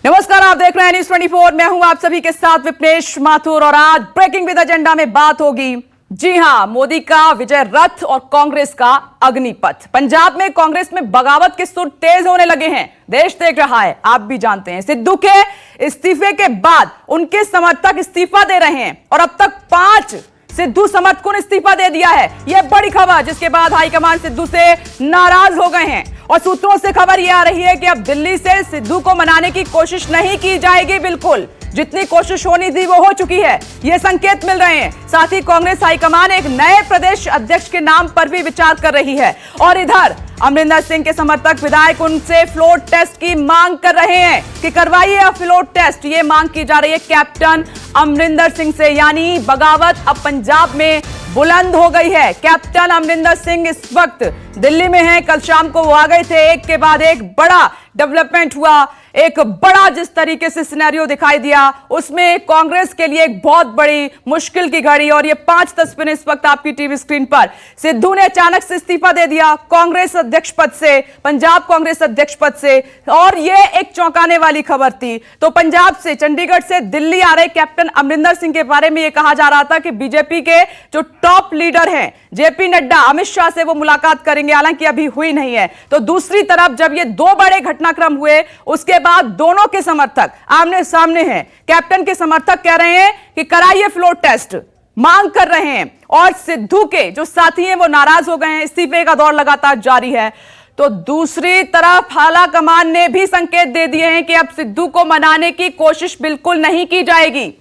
नमस्कार, आप देख रहे हैं न्यूज़ 24। मैं हूं आप सभी के साथ विपनेश माथुर और आज ब्रेकिंग विद एजेंडा में बात होगी, जी हां, मोदी का विजय रथ और कांग्रेस का अग्निपथ। पंजाब में कांग्रेस में बगावत के सुर तेज होने लगे हैं, देश देख रहा है, आप भी जानते हैं। सिद्धू के इस्तीफे के बाद उनके समर्थक इस्तीफा दे रहे हैं और अब तक 5 सिद्धू समर्थकों ने इस्तीफा दे दिया है। यह बड़ी खबर, जिसके बाद हाईकमान सिद्धू से नाराज हो गए हैं और सूत्रों से खबर यह आ रही है कि अब दिल्ली से सिद्धू को मनाने की कोशिश नहीं की जाएगी। बिल्कुल जितनी कोशिश होनी थी वो हो चुकी है, ये संकेत मिल रहे हैं। साथ ही कांग्रेस हाईकमान एक नए प्रदेश अध्यक्ष के नाम पर भी विचार कर रही है और इधर अमरिंदर सिंह के समर्थक विधायक उनसे फ्लोर टेस्ट की मांग कर रहे हैं कि करवाइए अब फ्लोर टेस्ट। ये मांग की जा रही है कैप्टन अमरिंदर सिंह से, यानी बगावत अब पंजाब में बुलंद हो गई है। कैप्टन अमरिंदर सिंह इस वक्त दिल्ली में हैं। कल शाम को वो आ गए थे, एक के बाद एक बड़ा डेवलपमेंट हुआ, एक बड़ा जिस तरीके से सिनेरियो दिखाई दिया उसमें कांग्रेस के लिए एक बहुत बड़ी मुश्किल की घड़ी। और ये 5 तस्वीरें इस वक्त आपकी टीवी स्क्रीन पर। सिद्धू ने अचानक से इस्तीफा दे दिया कांग्रेस अध्यक्ष पद से, पंजाब कांग्रेस अध्यक्ष पद से, और ये एक चौंकाने वाली खबर थी। तो पंजाब से, चंडीगढ़ से दिल्ली आ रहे कैप्टन अमरिंदर सिंह के बारे में यह कहा जा रहा था कि बीजेपी के जो टॉप लीडर हैं जेपी नड्डा, अमित शाह से वो मुलाकात करेंगे, हालांकि अभी हुई नहीं है। तो दूसरी तरफ जब ये 2 बड़े घटनाक्रम हुए उसके बाद दोनों के समर्थक आमने सामने हैं। कैप्टन के समर्थक कह रहे हैं कि कराइए फ्लोर टेस्ट, मांग कर रहे हैं, और सिद्धू के जो साथी हैं वो नाराज हो गए हैं। इस्तीफे का दौर लगातार जारी है। तो दूसरी तरफ आला कमान ने भी संकेत दे दिए हैं कि अब सिद्धू को मनाने की कोशिश बिल्कुल नहीं की जाएगी।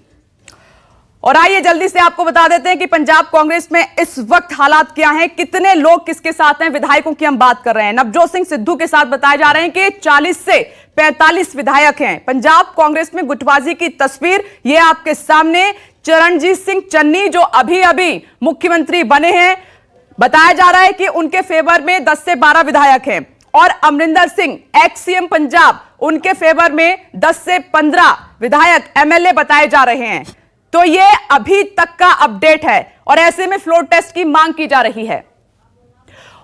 और आइए जल्दी से आपको बता देते हैं कि पंजाब कांग्रेस में इस वक्त हालात क्या हैं, कितने लोग किसके साथ हैं। विधायकों की हम बात कर रहे हैं। नवजोत सिंह सिद्धू के साथ बताए जा रहे हैं कि 40 से 45 विधायक हैं। पंजाब कांग्रेस में गुटबाजी की तस्वीर ये आपके सामने। चरणजीत सिंह चन्नी जो अभी अभी मुख्यमंत्री बने हैं, बताया जा रहा है कि उनके फेवर में 10 से 12 विधायक हैं, और अमरिंदर सिंह एक्स सीएम पंजाब, उनके फेवर में 10 से 15 विधायक एमएलए बताए जा रहे हैं। तो ये अभी तक का अपडेट है और ऐसे में फ्लोर टेस्ट की मांग की जा रही है।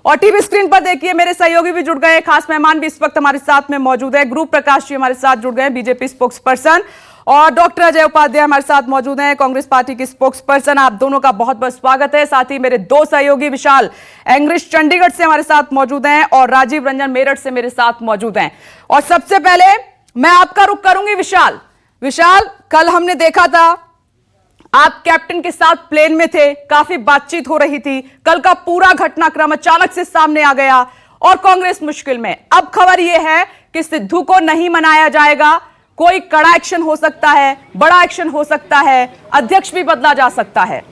और टीवी स्क्रीन पर देखिए मेरे सहयोगी भी जुड़ गए, खास मेहमान भी इस वक्त हमारे साथ में मौजूद है। गुरु प्रकाश जी हमारे साथ जुड़ गए, बीजेपी स्पोक्स पर्सन, और डॉक्टर अजय उपाध्याय हमारे साथ मौजूद हैं, कांग्रेस पार्टी की स्पोक्स पर्सन। आप दोनों का बहुत बहुत स्वागत है। साथ ही मेरे 2 सहयोगी विशाल एंग्रिश चंडीगढ़ से हमारे साथ मौजूद हैं और राजीव रंजन मेरठ से मेरे साथ मौजूद हैं। और सबसे पहले मैं आपका रुख करूंगी विशाल। विशाल, कल हमने देखा था आप कैप्टन के साथ प्लेन में थे, काफी बातचीत हो रही थी। कल का पूरा घटनाक्रम अचानक से सामने आ गया और कांग्रेस मुश्किल में। अब खबर यह है कि सिद्धू को नहीं मनाया जाएगा, कोई कड़ा एक्शन हो सकता है, बड़ा एक्शन हो सकता है, अध्यक्ष भी बदला जा सकता है।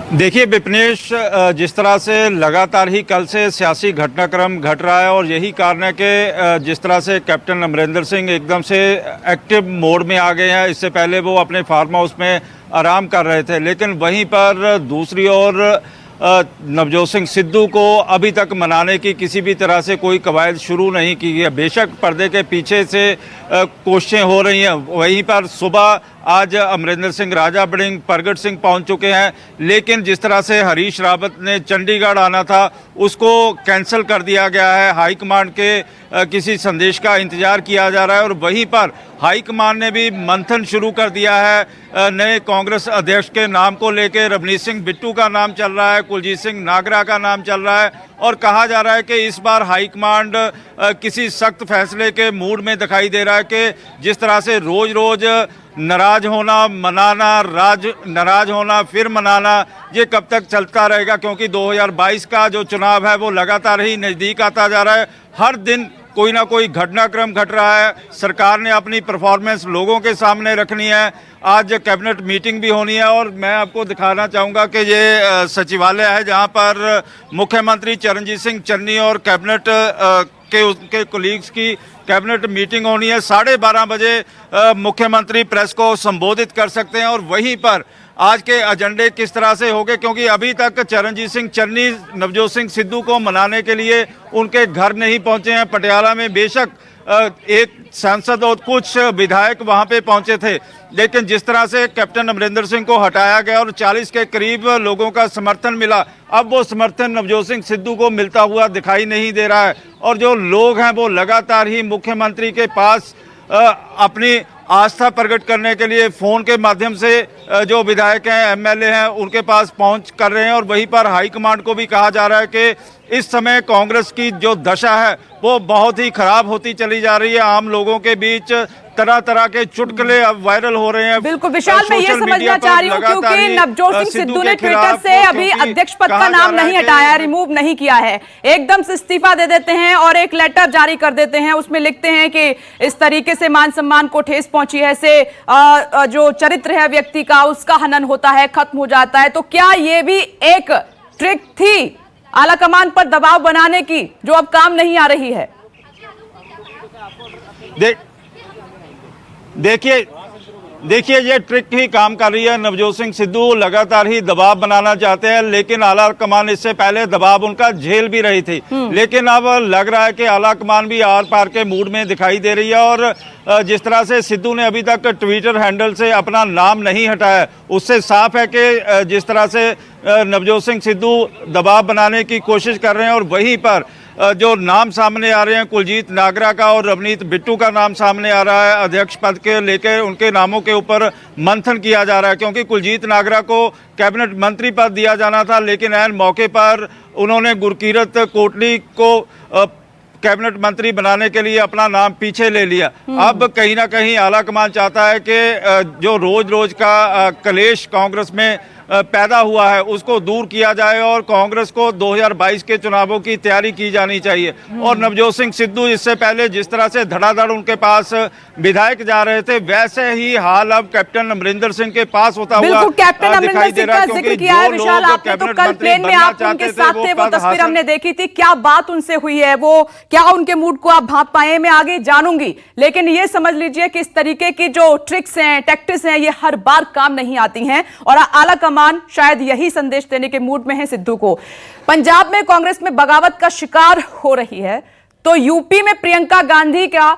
देखिए विपनेश, जिस तरह से लगातार ही कल से सियासी घटनाक्रम घट रहा है और यही कारण है कि जिस तरह से कैप्टन अमरिंदर सिंह एकदम से एक्टिव मोड में आ गए हैं। इससे पहले वो अपने फार्म हाउस में आराम कर रहे थे, लेकिन वहीं पर दूसरी ओर नवजोत सिंह सिद्धू को अभी तक मनाने की किसी भी तरह से कोई कवायद शुरू नहीं की है। बेशक पर्दे के पीछे से कोशिशें हो रही हैं, वहीं पर सुबह आज अमरिंदर सिंह, राजा बड़िंग, प्रगट सिंह पहुंच चुके हैं, लेकिन जिस तरह से हरीश रावत ने चंडीगढ़ आना था उसको कैंसिल कर दिया गया है। हाईकमांड के किसी संदेश का इंतजार किया जा रहा है और वहीं पर हाईकमान ने भी मंथन शुरू कर दिया है नए कांग्रेस अध्यक्ष के नाम को लेकर। रवनीत सिंह बिट्टू का नाम चल रहा है, कुलजीत सिंह नागरा का नाम चल रहा है, और कहा जा रहा है कि इस बार हाईकमांड किसी सख्त फैसले के मूड में दिखाई दे रहा है कि जिस तरह से रोज रोज नाराज होना, मनाना, नाराज होना फिर मनाना, ये कब तक चलता रहेगा, क्योंकि 2022 का जो चुनाव है वो लगातार ही नज़दीक आता जा रहा है। हर दिन कोई ना कोई घटनाक्रम घट रहा है। सरकार ने अपनी परफॉर्मेंस लोगों के सामने रखनी है। आज कैबिनेट मीटिंग भी होनी है और मैं आपको दिखाना चाहूँगा कि ये सचिवालय है जहाँ पर मुख्यमंत्री चरणजीत सिंह चन्नी और कैबिनेट के उनके कोलीग्स की कैबिनेट मीटिंग होनी है। 12:30 बजे मुख्यमंत्री प्रेस को संबोधित कर सकते हैं और वहीं पर आज के एजेंडे किस तरह से होंगे, क्योंकि अभी तक चरणजीत सिंह चन्नी नवजोत सिंह सिद्धू को मनाने के लिए उनके घर नहीं पहुंचे हैं। पटियाला में बेशक एक सांसद और कुछ विधायक वहां पे पहुंचे थे, लेकिन जिस तरह से कैप्टन अमरिंदर सिंह को हटाया गया और 40 के करीब लोगों का समर्थन मिला, अब वो समर्थन नवजोत सिंह सिद्धू को मिलता हुआ दिखाई नहीं दे रहा है। और जो लोग हैं वो लगातार ही मुख्यमंत्री के पास अपनी आस्था प्रकट करने के लिए फ़ोन के माध्यम से जो विधायक हैं, एमएलए हैं, उनके पास पहुंच कर रहे हैं। और वहीं पर हाईकमांड को भी कहा जा रहा है कि इस समय कांग्रेस की जो दशा है वो बहुत ही खराब होती चली जा रही है। आम लोगों के बीच तरह तरह के चुटकुले अब वायरल हो रहे हैं। बिल्कुल विशाल, मैं ये समझना चाह रही हूँ क्योंकि नवजोत सिंह सिद्धू ने ट्विटर से अभी अध्यक्ष पद का नाम नहीं हटाया, रिमूव नहीं किया है, एकदम से इस्तीफा दे देते हैं और एक लेटर जारी कर देते हैं। उसमें लिखते हैं कि इस तरीके से मान सम्मान को ठेस पहुंची है, से जो चरित्र है व्यक्ति का उसका हनन होता है, खत्म हो जाता है। तो क्या ये भी एक ट्रिक थी आलाकमान पर दबाव बनाने की जो अब काम नहीं आ रही है? देखिए ये ट्रिक ही काम कर रही है। नवजोत सिंह सिद्धू लगातार ही दबाव बनाना चाहते हैं, लेकिन आला कमान इससे पहले दबाव उनका झेल भी रही थी। लेकिन अब लग रहा है कि आला कमान भी आर पार के मूड में दिखाई दे रही है। और जिस तरह से सिद्धू ने अभी तक ट्विटर हैंडल से अपना नाम नहीं हटाया, उससे साफ है कि जिस तरह से नवजोत सिंह सिद्धू दबाव बनाने की कोशिश कर रहे हैं। और वहीं पर जो नाम सामने आ रहे हैं, कुलजीत नागरा का और रवनीत बिट्टू का नाम सामने आ रहा है अध्यक्ष पद के लेकर, उनके नामों के ऊपर मंथन किया जा रहा है। क्योंकि कुलजीत नागरा को कैबिनेट मंत्री पद दिया जाना था, लेकिन ऐन मौके पर उन्होंने गुरकीरत कोटली को कैबिनेट मंत्री बनाने के लिए अपना नाम पीछे ले लिया। अब कहीं ना कहीं आलाकमान चाहता है कि जो रोज रोज का कलेश कांग्रेस में पैदा हुआ है उसको दूर किया जाए और कांग्रेस को 2022 के चुनावों की तैयारी की जानी चाहिए। और नवजोत सिंह सिद्धू इससे पहले जिस तरह से धड़ाधड़ उनके पास विधायक जा रहे थे, वैसे ही हाल अब कैप्टन अमरिंदर सिंह के पास होता हुआ कैप्टन अमरिंदर सिंह का जिक्र किया है विशाल आपने, तो कल प्लेन में आप उनके साथ थे, वो तस्वीर हमने देखी थी। क्या बात उनसे हुई है, वो क्या उनके मूड को आप भांप पाए? मैं आगे जानूंगी, लेकिन ये समझ लीजिए कि इस तरीके की जो ट्रिक्स हैं, टैक्टिक्स हैं, ये हर बार काम नहीं आती हैं। और आला शायद यही संदेश देने के मूड में है सिद्धू को। पंजाब में कांग्रेस में बगावत का शिकार हो रही है, तो यूपी में प्रियंका गांधी का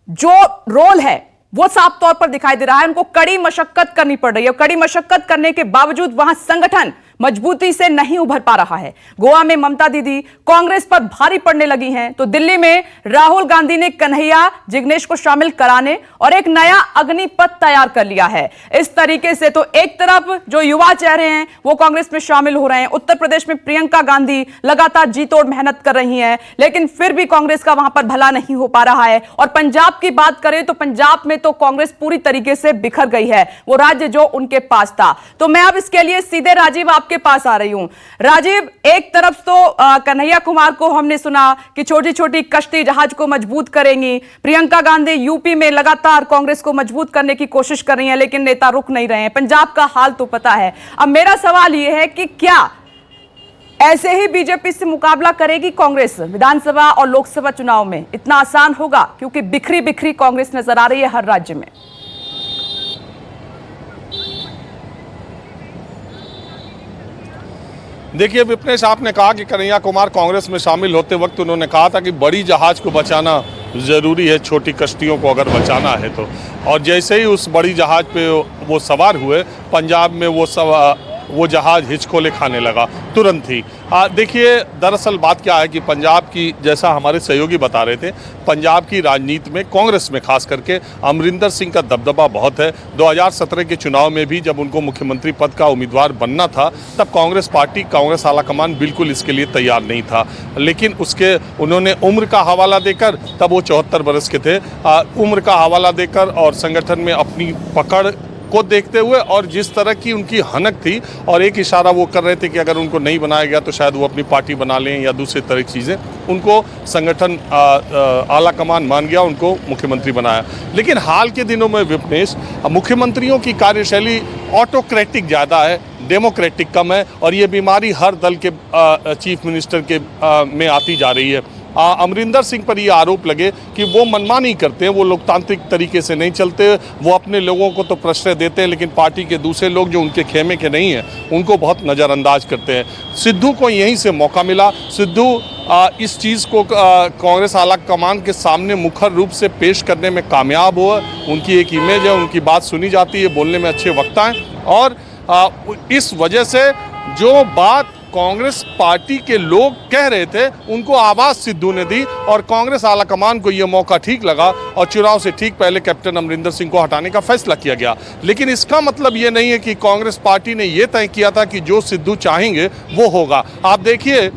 जो रोल है वो साफ तौर पर दिखाई दे रहा है। उनको कड़ी मशक्कत करनी पड़ रही है, कड़ी मशक्कत करने के बावजूद वहां संगठन मजबूती से नहीं उभर पा रहा है। गोवा में ममता दीदी कांग्रेस पर भारी पड़ने लगी हैं, तो दिल्ली में राहुल गांधी ने कन्हैया जिग्नेश को शामिल कराने और एक नया अग्निपथ तैयार कर लिया है। इस तरीके से तो एक तरफ जो युवा चेहरे हैं वो कांग्रेस में शामिल हो रहे हैं। उत्तर प्रदेश में प्रियंका गांधी लगातार जी तोड़ मेहनत कर रही हैं, लेकिन फिर भी कांग्रेस का वहां पर भला नहीं हो पा रहा है। और पंजाब की बात करें तो पंजाब में तो कांग्रेस पूरी तरीके से बिखर गई है, वो राज्य जो उनके पास था। तो मैं अब इसके लिए सीधे राजीव आपके पास आ रही हूं। राजीव, एक तरफ तो कन्हैया कुमार को हमने सुना कि छोटी छोटी कश्ती जहाज को मजबूत करेंगी, प्रियंका गांधी यूपी में लगातार कांग्रेस को मजबूत करने की कोशिश कर रही हैं, लेकिन नेता रुक नहीं रहे हैं। पंजाब का हाल तो पता है। अब मेरा सवाल यह है कि क्या ऐसे ही बीजेपी से मुकाबला करेगी कांग्रेस विधानसभा और लोकसभा चुनाव में? इतना आसान होगा? क्योंकि बिखरी बिखरी कांग्रेस नजर आ रही है हर राज्य में। देखिए विपनेश, आपने कहा कि कन्हैया कुमार कांग्रेस में शामिल होते वक्त उन्होंने कहा था कि बड़ी जहाज को बचाना ज़रूरी है, छोटी कश्तियों को अगर बचाना है तो। और जैसे ही उस बड़ी जहाज पे वो सवार हुए, पंजाब में वो जहाज हिचकोले खाने लगा तुरंत ही। देखिए दरअसल बात क्या है कि पंजाब की, जैसा हमारे सहयोगी बता रहे थे, पंजाब की राजनीति में कांग्रेस में खास करके अमरिंदर सिंह का दबदबा बहुत है। 2017 के चुनाव में भी जब उनको मुख्यमंत्री पद का उम्मीदवार बनना था, तब कांग्रेस पार्टी, कांग्रेस आलाकमान बिल्कुल इसके लिए तैयार नहीं था। लेकिन उन्होंने उम्र का हवाला देकर, तब वो 74 बरस के थे, उम्र का हवाला देकर और संगठन में अपनी पकड़ को देखते हुए और जिस तरह की उनकी हनक थी, और एक इशारा वो कर रहे थे कि अगर उनको नहीं बनाया गया तो शायद वो अपनी पार्टी बना लें या दूसरी तरह की चीज़ें, उनको संगठन आला कमान मान गया, उनको मुख्यमंत्री बनाया। लेकिन हाल के दिनों में विपनेश, मुख्यमंत्रियों की कार्यशैली ऑटोक्रेटिक ज़्यादा है, डेमोक्रेटिक कम है, और ये बीमारी हर दल के चीफ मिनिस्टर के में आती जा रही है। अमरिंदर सिंह पर ये आरोप लगे कि वो मनमानी करते हैं, वो लोकतांत्रिक तरीके से नहीं चलते, वो अपने लोगों को तो प्रश्रय देते हैं लेकिन पार्टी के दूसरे लोग जो उनके खेमे के नहीं हैं उनको बहुत नज़रअंदाज करते हैं। सिद्धू को यहीं से मौका मिला। सिद्धू इस चीज़ को कांग्रेस आला कमान के सामने मुखर रूप से पेश करने में कामयाब हुआ। उनकी एक इमेज है, उनकी बात सुनी जाती है, बोलने में अच्छे वक्ता हैं और इस वजह से जो बात कांग्रेस पार्टी के लोग कह रहे थे उनको आवाज़ सिद्धू ने दी और कांग्रेस आला कमान को यह मौका ठीक लगा और चुनाव से ठीक पहले कैप्टन अमरिंदर सिंह को हटाने का फैसला किया गया। लेकिन इसका मतलब ये नहीं है कि कांग्रेस पार्टी ने यह तय किया था कि जो सिद्धू चाहेंगे वो होगा। आप देखिए,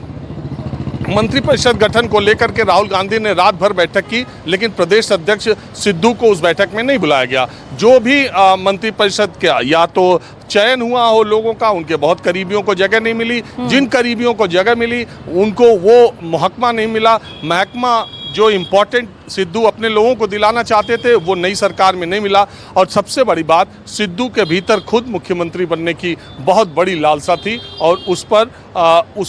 मंत्रिपरिषद गठन को लेकर के राहुल गांधी ने रात भर बैठक की लेकिन प्रदेश अध्यक्ष सिद्धू को उस बैठक में नहीं बुलाया गया। जो भी मंत्रिपरिषद का या तो चयन हुआ हो लोगों का, उनके बहुत करीबियों को जगह नहीं मिली, जिन करीबियों को जगह मिली उनको वो महकमा नहीं मिला। महकमा जो इम्पोर्टेंट सिद्धू अपने लोगों को दिलाना चाहते थे वो नई सरकार में नहीं मिला। और सबसे बड़ी बात, सिद्धू के भीतर खुद मुख्यमंत्री बनने की बहुत बड़ी लालसा थी और उस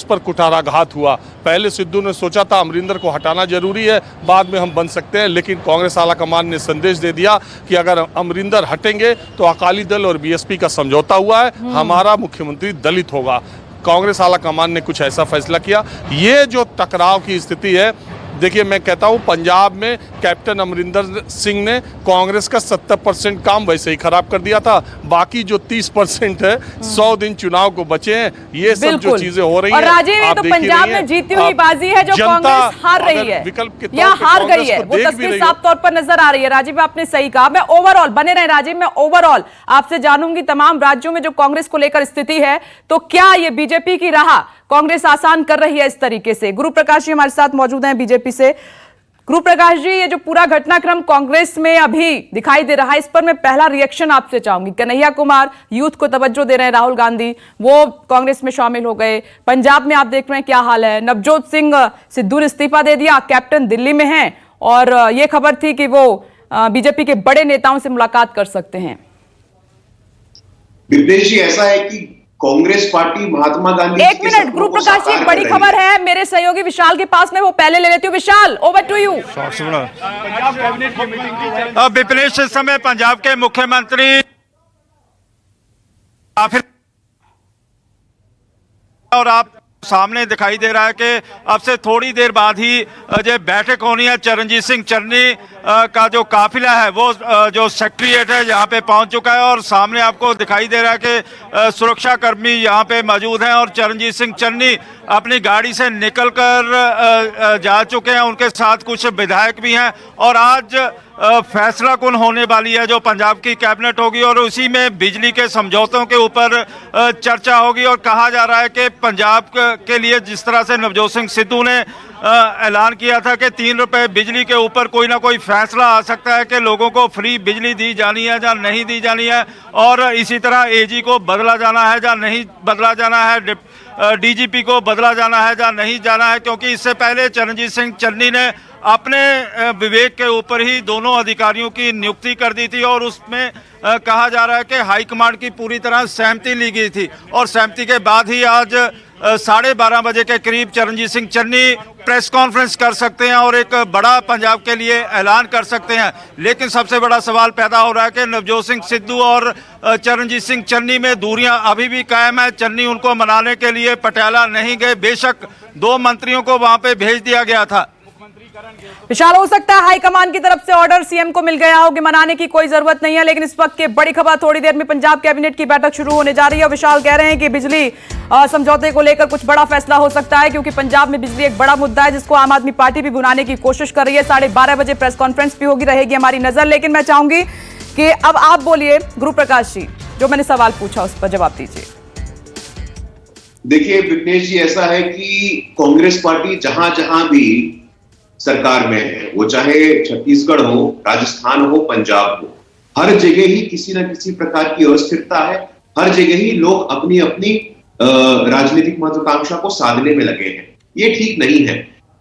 पर कुठाराघात हुआ। पहले सिद्धू ने सोचा था अमरिंदर को हटाना जरूरी है, बाद में हम बन सकते हैं, लेकिन कांग्रेस आला कमान ने संदेश दे दिया कि अगर अमरिंदर हटेंगे तो अकाली दल और बीएसपी का समझौता हुआ है, हमारा मुख्यमंत्री दलित होगा। कांग्रेस आला कमान ने कुछ ऐसा फैसला किया। ये जो टकराव की स्थिति है, देखिए मैं कहता हूँ पंजाब में कैप्टन अमरिंदर सिंह ने कांग्रेस का 70% काम वैसे ही खराब कर दिया था। बाकी जो 30% है, 100 दिन चुनाव को बचे हैं, ये सब जो चीजें हो रही हैं, और राजीव, ये तो पंजाब में जीती हुई बाजी है जो कांग्रेस हार रही है, विकल्प के या हार गई है, वो तस्वीर साफ तौर पर नजर आ रही है। राजीव, आपने सही कहा। मैं ओवरऑल बने रहे राजीव, मैं ओवरऑल आपसे जानूंगी तमाम राज्यों में जो कांग्रेस को लेकर स्थिति है, तो क्या ये बीजेपी की राह कांग्रेस आसान कर रही है इस तरीके से? गुरु प्रकाश जी हमारे साथ मौजूद हैं बीजेपी से। गुरु प्रकाश जी, ये जो पूरा घटनाक्रम कांग्रेस में अभी दिखाई दे रहा है, इस पर मैं पहला रिएक्शन आपसे चाहूंगी। कन्हैया कुमार यूथ को तवज्जो दे रहे हैं, राहुल गांधी वो कांग्रेस में शामिल हो गए, पंजाब में आप देख रहे हैं क्या हाल है। नवजोत सिंह सिद्धू ने इस्तीफा दे दिया, कैप्टन दिल्ली में हैं और यह खबर थी कि वो बीजेपी के बड़े नेताओं से मुलाकात कर सकते हैं। विप्रेश जी, ऐसा है कि कांग्रेस पार्टी महात्मा गांधी, एक मिनट गुरु प्रकाश जी, बड़ी खबर है, मेरे सहयोगी विशाल के पास में, वो पहले ले लेती हूँ। विशाल, ओवर टू यू। विपनेश, इस समय पंजाब के मुख्यमंत्री और आप सामने दिखाई दे रहा है कि अब से थोड़ी देर बाद ही जो बैठक होनी है, चरणजीत सिंह चन्नी का जो काफिला है वो जो सेक्रेटरीट है यहाँ पे पहुँच चुका है और सामने आपको दिखाई दे रहा है कि सुरक्षा कर्मी यहाँ पे मौजूद हैं और चरणजीत सिंह चन्नी अपनी गाड़ी से निकलकर जा चुके हैं। उनके साथ कुछ विधायक भी हैं और आज फैसला कुन होने वाली है जो पंजाब की कैबिनेट होगी और उसी में बिजली के समझौतों के ऊपर चर्चा होगी। और कहा जा रहा है कि पंजाब के लिए जिस तरह से नवजोत सिंह सिद्धू ने ऐलान किया था कि 3 रुपए बिजली के ऊपर कोई ना कोई फैसला आ सकता है कि लोगों को फ्री बिजली दी जानी है या नहीं दी जानी है, और इसी तरह एजी को बदला जाना है या नहीं बदला जाना है, डीजीपी को बदला जाना है या नहीं जाना है, क्योंकि इससे पहले चरणजीत सिंह चन्नी ने अपने विवेक के ऊपर ही दोनों अधिकारियों की नियुक्ति कर दी थी और उसमें कहा जा रहा है कि हाईकमांड की पूरी तरह सहमति ली गई थी और सहमति के बाद ही आज 12:30 बजे के करीब चरणजीत सिंह चन्नी प्रेस कॉन्फ्रेंस कर सकते हैं और एक बड़ा पंजाब के लिए ऐलान कर सकते हैं। लेकिन सबसे बड़ा सवाल पैदा हो रहा है कि नवजोत सिंह सिद्धू और चरणजीत सिंह चन्नी में दूरियां अभी भी कायम है। चन्नी उनको मनाने के लिए पटियाला नहीं गए, बेशक 2 मंत्रियों को वहां पे भेज दिया गया था। विशाल, हो सकता है हाईकमान की तरफ से ऑर्डर सीएम को मिल गया हो कि मनाने की कोई जरूरत नहीं है, लेकिन इस वक्त की बड़ी खबर, थोड़ी देर में पंजाब कैबिनेट की बैठक शुरू होने जा रही है। विशाल कह रहे हैं कि बिजली समझौते को लेकर कुछ बड़ा फैसला हो सकता है, क्योंकि पंजाब में बिजली एक बड़ा मुद्दा है जिसको आम आदमी पार्टी भी भुनाने की कोशिश कर रही है। 12:30 बजे प्रेस कॉन्फ्रेंस भी होगी, रहेगी हमारी नजर। लेकिन मैं चाहूंगी कि अब आप बोलिए गुरु प्रकाश जी, जो मैंने सवाल पूछा उस पर जवाब दीजिए। देखिए विघ्नेश जी, ऐसा है कि कांग्रेस पार्टी जहां जहां भी सरकार में है, वो चाहे छत्तीसगढ़ हो, राजस्थान हो, पंजाब हो, हर जगह ही किसी न किसी प्रकार की अस्थिरता है। हर जगह ही लोग अपनी अपनी राजनीतिक महत्वाकांक्षा को साधने में लगे हैं। ये ठीक नहीं है।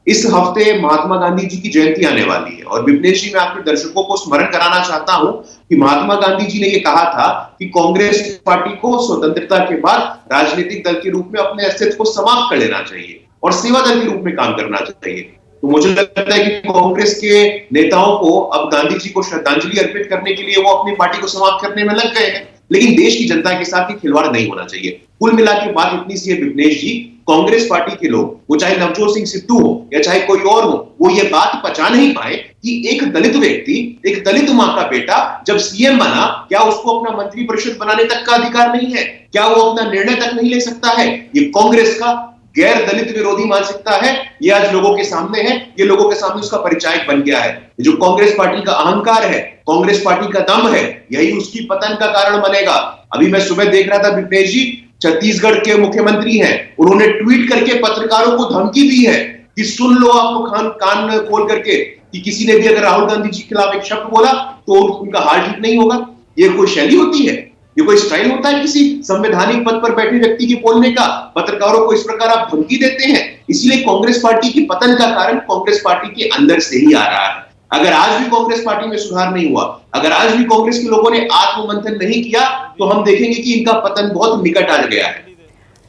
इस हफ्ते महात्मा गांधी जी की जयंती आने वाली है और विघ्नेश जी, मैं आपके दर्शकों को स्मरण कराना चाहता हूं कि महात्मा गांधी जी ने यह कहा था कि कांग्रेस पार्टी को स्वतंत्रता के बाद राजनीतिक दल के रूप में अपने अस्तित्व को समाप्त कर लेना चाहिए और सेवा दल के रूप में काम करना चाहिए। तो मुझे लगता है कि कांग्रेस के नेताओं को अब गांधी जी को श्रद्धांजलि अर्पित करने के लिए वो अपनी पार्टी को समाप्त करने में लग गए हैं, लेकिन देश की जनता के साथ ही खिलवाड़ नहीं होना चाहिए। कुल मिला के बात इतनी सी है विपनेश जी, कांग्रेस पार्टी के लोग, वो चाहे नवजोत सिंह सिद्धू हो या चाहे कोई और हो, वो ये बात पचा नहीं पाए कि एक दलित व्यक्ति, एक दलित मां का बेटा जब सीएम बना, क्या उसको अपना मंत्रिपरिषद बनाने तक का अधिकार नहीं है? क्या वो अपना निर्णय तक नहीं ले सकता है? ये कांग्रेस का गैर दलित विरोधी मानसिकता है। ये आज लोगों के सामने है, ये लोगों के सामने उसका परिचायक बन गया है। जो कांग्रेस पार्टी का अहंकार है, कांग्रेस पार्टी का दम है, यही उसकी पतन का कारण बनेगा। अभी मैं सुबह देख रहा था विपनेश जी, छत्तीसगढ़ के मुख्यमंत्री हैं, उन्होंने ट्वीट करके पत्रकारों को धमकी दी है कि सुन लो आप लोग कान खोल करके कि किसी ने भी अगर राहुल गांधी जी के खिलाफ एक शब्द बोला तो उनका हाल ठीक नहीं होगा। ये कोई शैली होती है? ये कोई स्टाइल होता है किसी संवैधानिक पद पर बैठे व्यक्ति के बोलने का? पत्रकारों को इस प्रकार आप धमकी देते हैं। इसीलिए कांग्रेस पार्टी की पतन का कारण कांग्रेस पार्टी के अंदर से ही आ रहा है। अगर आज भी कांग्रेस पार्टी में सुधार नहीं हुआ, अगर आज भी कांग्रेस के लोगों ने आत्ममंथन नहीं किया, तो हम देखेंगे कि इनका पतन बहुत निकट आ गया है।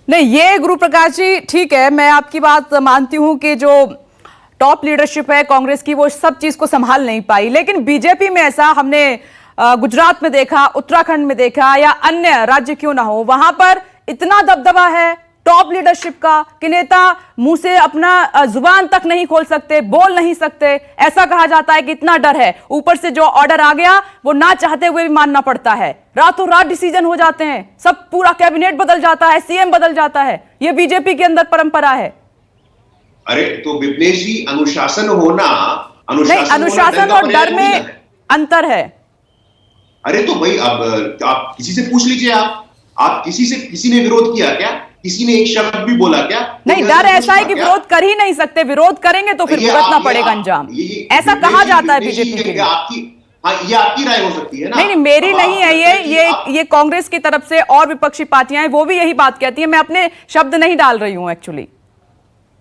नहीं, ये गुरु प्रकाश जी ठीक है, मैं आपकी बात मानती हूं कि जो टॉप लीडरशिप है कांग्रेस की वो सब चीज को संभाल नहीं पाई, लेकिन बीजेपी में ऐसा हमने गुजरात में देखा, उत्तराखंड में देखा या अन्य राज्य क्यों ना हो, वहां पर इतना दबदबा है टॉप लीडरशिप का कि नेता मुंह से अपना जुबान तक नहीं खोल सकते, बोल नहीं सकते। ऐसा कहा जाता है कि इतना डर है, ऊपर से जो ऑर्डर आ गया वो ना चाहते हुए भी मानना पड़ता है। रातों रात डिसीजन हो जाते हैं, सब पूरा कैबिनेट बदल जाता है, सीएम बदल जाता है। ये बीजेपी के अंदर परंपरा है। अरे तो विपनेश जी, अनुशासन होना, नहीं, अनुशासन और डर में अंतर है। अरे तो भाई अब आप किसी से पूछ लीजिए, आप किसी ने विरोध किया क्या? किसी ने एक शब्द भी बोला क्या? नहीं, डर ऐसा है कि विरोध कर ही नहीं सकते, विरोध करेंगे तो फिर भुगतना पड़ेगा अंजाम, ऐसा कहा जाता है बीजेपी के लिए। ये आपकी राय हो सकती है ना? नहीं, मेरी नहीं है ये कांग्रेस की तरफ से और विपक्षी पार्टियां हैं, वो भी यही बात कहती है। मैं अपने शब्द नहीं डाल रही हूं एक्चुअली।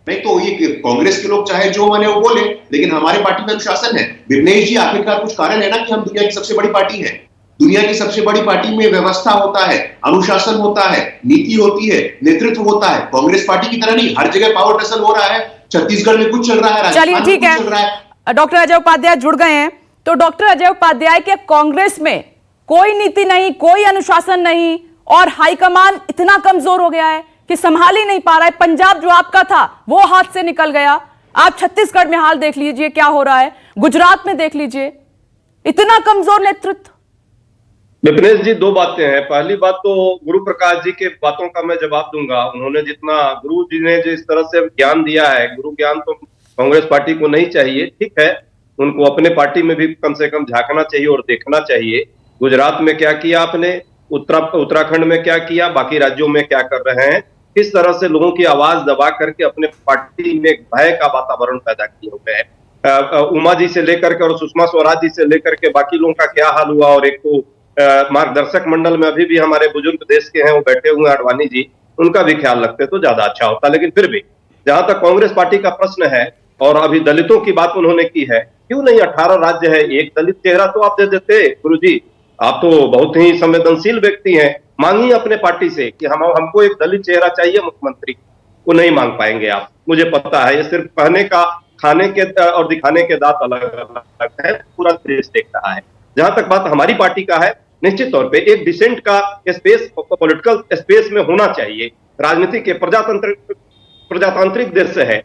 नहीं तो ये कांग्रेस के लोग चाहे जो माने वो बोले, लेकिन हमारे पार्टी में अनुशासन है। विपनेश जी, आखिरकार कुछ कारण है ना कि हम दुनिया की सबसे बड़ी पार्टी है। दुनिया की सबसे बड़ी पार्टी में व्यवस्था होता है, अनुशासन होता है, नीति होती है, नेतृत्व होता है। कांग्रेस पार्टी की तरह नहीं हर जगह पावर टसल हो रहा है। छत्तीसगढ़ में कुछ चल रहा है, चलिए ठीक है, डॉक्टर अजय उपाध्याय जुड़ गए हैं। तो डॉक्टर अजय उपाध्याय के कांग्रेस में कोई नीति नहीं, कोई अनुशासन नहीं और हाईकमान इतना कमजोर हो गया है कि संभाल ही नहीं पा रहा है। पंजाब जो आपका था वो हाथ से निकल गया। आप छत्तीसगढ़ में हाल देख लीजिए क्या हो रहा है, गुजरात में देख लीजिए, इतना कमजोर नेतृत्व। विपनेश जी, दो बातें हैं। पहली बात तो गुरु प्रकाश जी के बातों का मैं जवाब दूंगा। उन्होंने जितना गुरु जी ने जिस तरह से ज्ञान दिया है, गुरु ज्ञान तो कांग्रेस पार्टी को नहीं चाहिए। ठीक है, उनको अपने पार्टी में भी कम से कम झांकना चाहिए और देखना चाहिए गुजरात में क्या किया आपने, उत्तराखंड में क्या किया, बाकी राज्यों में क्या कर रहे हैं, किस तरह से लोगों की आवाज दबा करके अपने पार्टी में भय का वातावरण पैदा किए हुए है। उमा जी से लेकर के और सुषमा स्वराज जी से लेकर के बाकी लोगों का क्या हाल हुआ। और एक तो मार्गदर्शक मंडल में अभी भी हमारे बुजुर्ग देश के हैं, वो बैठे हुए हैं, आडवाणी जी, उनका भी ख्याल रखते तो ज्यादा अच्छा होता। लेकिन फिर भी जहां तक कांग्रेस पार्टी का प्रश्न है और अभी दलितों की बात उन्होंने की है, क्यों नहीं 18 राज्य है, एक दलित चेहरा तो आप दे देते। गुरु जी, आप तो बहुत ही संवेदनशील व्यक्ति हैं, मांगिए अपने पार्टी से कि हमको एक दलित चेहरा चाहिए मुख्यमंत्री। वो नहीं मांग पाएंगे आप, मुझे पता है। ये सिर्फ कहने का, खाने के और दिखाने के दांत अलग अलग है, पूरा देश देख रहा है। जहां तक बात हमारी पार्टी का है, निश्चित तौर पे एक डिसेंट का स्पेस पॉलिटिकल स्पेस में होना चाहिए। राजनीति के प्रजातांत्रिक देश है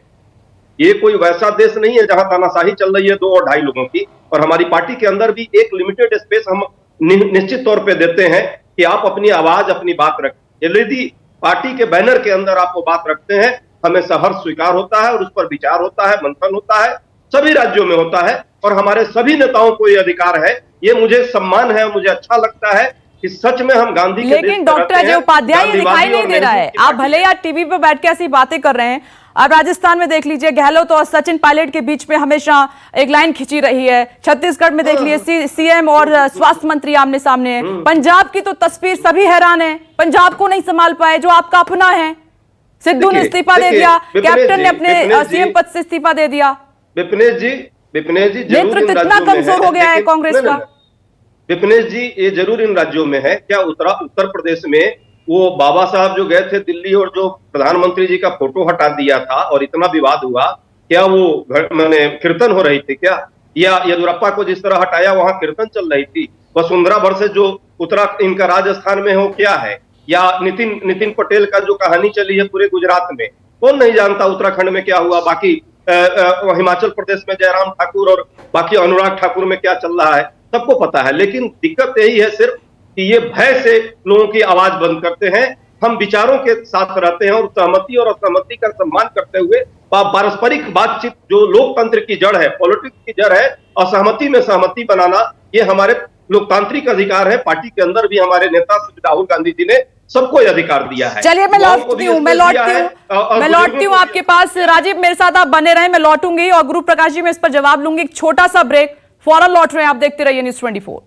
ये, कोई वैसा देश नहीं है जहां तानाशाही चल रही है 2 और 2.5 लोगों की। और हमारी पार्टी के अंदर भी एक लिमिटेड स्पेस हम निश्चित तौर पे देते हैं कि आप अपनी आवाज, अपनी बात रखें। यदि पार्टी के बैनर के अंदर आप वो बात रखते हैं, हमें सहर्ष स्वीकार होता है और उस पर विचार होता है, मंथन होता है, सभी राज्यों में होता है और हमारे सभी नेताओं को ये अधिकार है। ये मुझे सम्मान है, मुझे अच्छा लगता है कि सच में हम गांधी के लेकिन डॉक्टर अजय उपाध्याय ये दिखाई नहीं दे रहा है। आप भले या टीवी पर बैठ के ऐसी बातें कर रहे हैं, आप राजस्थान में देख लीजिए, गहलोत और सचिन पायलट के बीच में हमेशा एक लाइन खिंची रही है। छत्तीसगढ़ में देख लीजिए, सीएम और स्वास्थ्य मंत्री आमने सामने है। पंजाब की तो तस्वीर सभी हैरान है, पंजाब को नहीं संभाल पाए जो आपका अपना है। सिद्धू ने इस्तीफा दे दिया, कैप्टन ने अपने सीएम पद से इस्तीफा दे दिया। विपनेश जी, नेतृत्व इतना कमजोर हो गया है कांग्रेस का। विपनेश जी, ये जरूर इन राज्यों में है। क्या उत्तर प्रदेश में वो बाबा साहब जो गए थे दिल्ली और जो प्रधानमंत्री जी का फोटो हटा दिया था और इतना विवाद हुआ, क्या वो मैंने कीर्तन हो रही थी क्या? या येदियुरप्पा को जिस तरह हटाया वहां कीर्तन चल रही थी? वसुंधरा भर से जो उत्तराखंड इनका राजस्थान में हो क्या है? या नितिन पटेल का जो कहानी चली है पूरे गुजरात में, कौन नहीं जानता उत्तराखंड में क्या हुआ? बाकी हिमाचल प्रदेश में जयराम ठाकुर और बाकी अनुराग ठाकुर में क्या चल रहा है सबको पता है। लेकिन दिक्कत यही है सिर्फ कि ये भय से लोगों की आवाज बंद करते हैं। हम विचारों के साथ रहते हैं और सहमति और असहमति का सम्मान करते हुए पारस्परिक बातचीत जो लोकतंत्र की जड़ है, पॉलिटिक्स की जड़ है, असहमति में सहमति बनाना ये हमारे लोकतांत्रिक अधिकार है। पार्टी के अंदर भी हमारे नेता श्री राहुल गांधी जी ने सबको ये अधिकार दिया है। चलिए मैं लौटती हूँ आपके पास। राजीव मेरे साथ आप बने रहे, मैं लौटूंगी और गुरु प्रकाश जी मैं इस पर जवाब लूंगी। एक छोटा सा ब्रेक, फौरन लौट रहे हैं, आप देखते रहिए News 24।